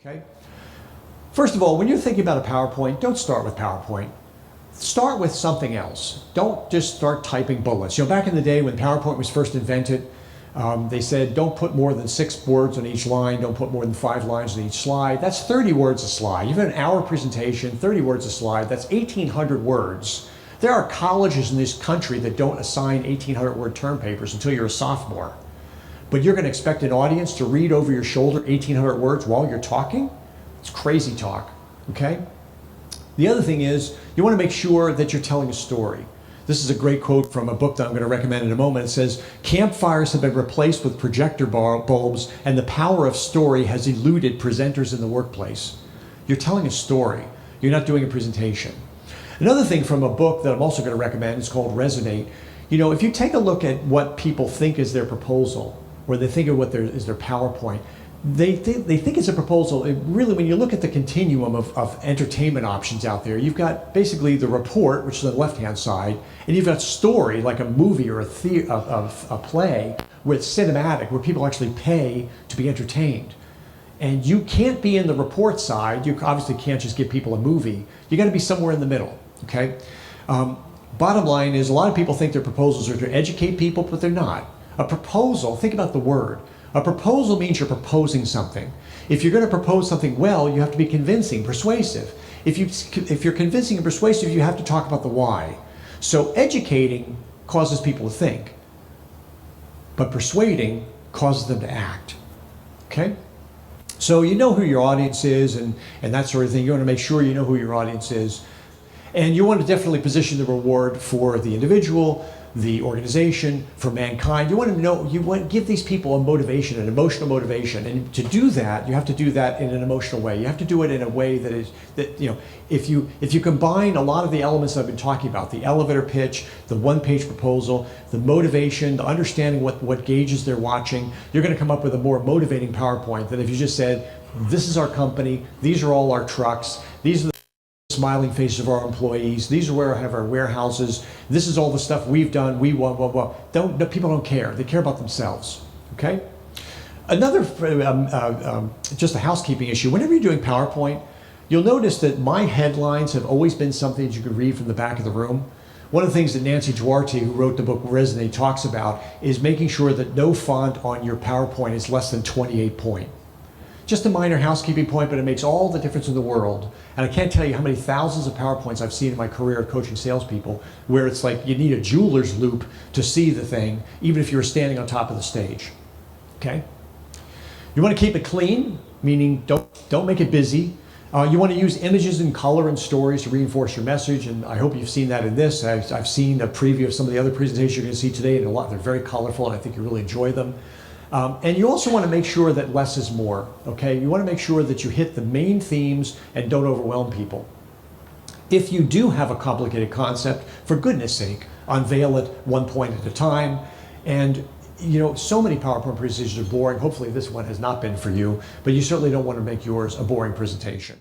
Okay? First of all, when you're thinking about a PowerPoint, don't start with PowerPoint. Start with something else. Don't just start typing bullets. You know, back in the day when PowerPoint was first invented, they said don't put more than 6 words on each line, don't put more than 5 lines on each slide. That's 30 words a slide. You've got an hour presentation, 30 words a slide, that's 1,800 words. There are colleges in this country that don't assign 1,800 word term papers until you're a sophomore. But you're going to expect an audience to read over your shoulder 1,800 words while you're talking? It's crazy talk, okay? The other thing is, you want to make sure that you're telling a story. This is a great quote from a book that I'm going to recommend in a moment. It says, campfires have been replaced with projector bulbs, and the power of story has eluded presenters in the workplace. You're telling a story. You're not doing a presentation. Another thing from a book that I'm also going to recommend is called Resonate. You know, if you take a look at what people think is their proposal, or they think of what is their PowerPoint, they think it's a proposal. Really, when you look at the continuum of entertainment options out there, you've got basically the report, which is on the left-hand side, and you've got story, like a movie or a play, with cinematic, where people actually pay to be entertained. And you can't be in the report side. You obviously can't just give people a movie. You got to be somewhere in the middle, okay? Bottom line is, a lot of people think their proposals are to educate people, but they're not. A proposal, think about the word. A proposal means you're proposing something. If you're going to propose something well, you have to be convincing, persuasive. If you're convincing and persuasive, you have to talk about the why. So educating causes people to think, but persuading causes them to act, okay? So you know who your audience is and that sort of thing. You want to make sure you know who your audience is. And you want to definitely position the reward for the individual, the organization, for mankind. You want to know, you want to give these people a motivation, an emotional motivation. And to do that, you have to do that in an emotional way. You have to do it in a way that you know, if you combine a lot of the elements I've been talking about, the elevator pitch, the one-page proposal, the motivation, the understanding what gauges they're watching, you're going to come up with a more motivating PowerPoint than if you just said, this is our company, these are all our trucks, these are the smiling faces of our employees, these are where I have our warehouses, this is all the stuff we've done, we want, blah, blah. People don't care. They care about themselves, okay? Another, just a housekeeping issue, whenever you're doing PowerPoint, you'll notice that my headlines have always been something that you could read from the back of the room. One of the things that Nancy Duarte, who wrote the book Resonate, talks about is making sure that no font on your PowerPoint is less than 28 point. Just a minor housekeeping point, but it makes all the difference in the world. And I can't tell you how many thousands of PowerPoints I've seen in my career of coaching salespeople, where it's like you need a jeweler's loupe to see the thing, even if you're standing on top of the stage, okay? You want to keep it clean, meaning don't make it busy. You want to use images and color and stories to reinforce your message, and I hope you've seen that in this. I've seen a preview of some of the other presentations you're going to see today, and they're very colorful, and I think you really enjoy them. And you also want to make sure that less is more, okay? You want to make sure that you hit the main themes and don't overwhelm people. If you do have a complicated concept, for goodness sake, unveil it one point at a time. And you know, so many PowerPoint presentations are boring. Hopefully this one has not been for you, but you certainly don't want to make yours a boring presentation.